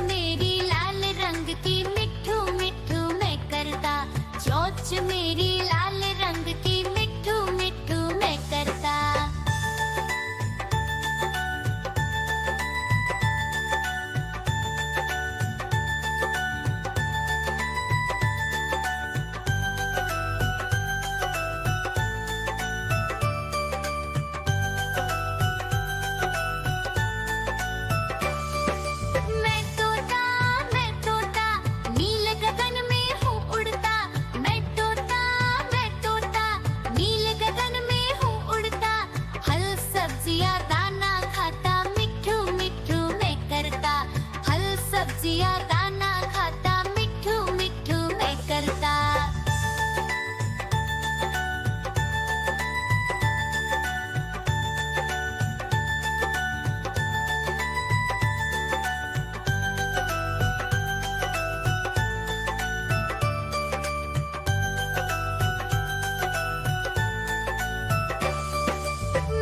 मेरी लाल रंग की मिट्ठू मिट्ठू मैं करता, चोंच मेरी लाल रंग की मिट्ठू मिट्ठू मैं करता। मैं तोता नील गगन में हूँ उड़ता। मैं तोता नील गगन में हूँ उड़ता। फल सब्जियाँ दाना खाता, मिट्ठू मिट्ठू मैं करता। फल सब्जियाँ दाना खाता, मिट्ठू मिट्ठू मैं करता।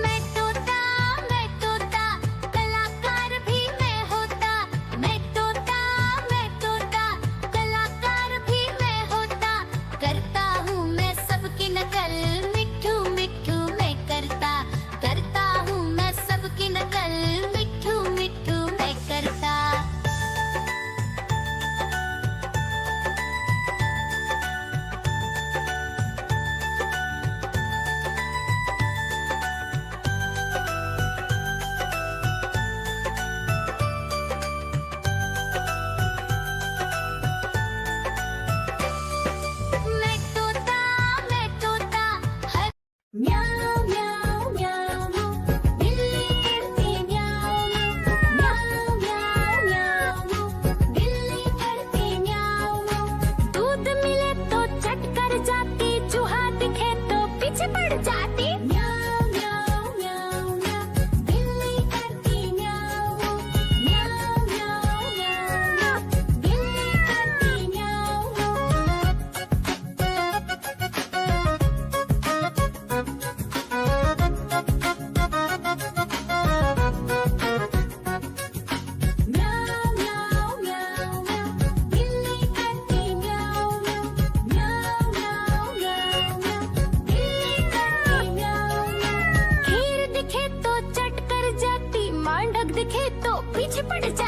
मैं तोता कलाकार भी मैं होता। मैं तोता कलाकार भी मैं होता। करता हूँ मैं सबकी नकल, मिट्ठू मिट्ठू मैं करता। करता हूँ मैं सबकी नकल, मिट्ठू मिट्ठू मैं करता। मैं तोता हर म्याऊं म्याऊं म्याऊं, बिल्ली करती म्याऊं म्याऊं म्याऊं म्याऊं, बिल्ली करती म्याऊं। दूध मिले तो चट कर जाती, चूहा दिखे तो पीछे पड़ जाती। म्याऊं म्याऊं म्याऊं म्याऊं, बिल्ली करती म्याऊं म्याऊं म्याऊं म्याऊं, बिल्ली करती म्याऊं। म्याऊं म्याऊं म्याऊं म्याऊं, बिल्ली करती म्याऊं म्याऊं म्याऊं म्याऊं म्याऊं, बिल्ली करती म्याऊं। खीर दिखे तो चट कर जाती, मांडक दिखे तो पीछे पड़ जाती।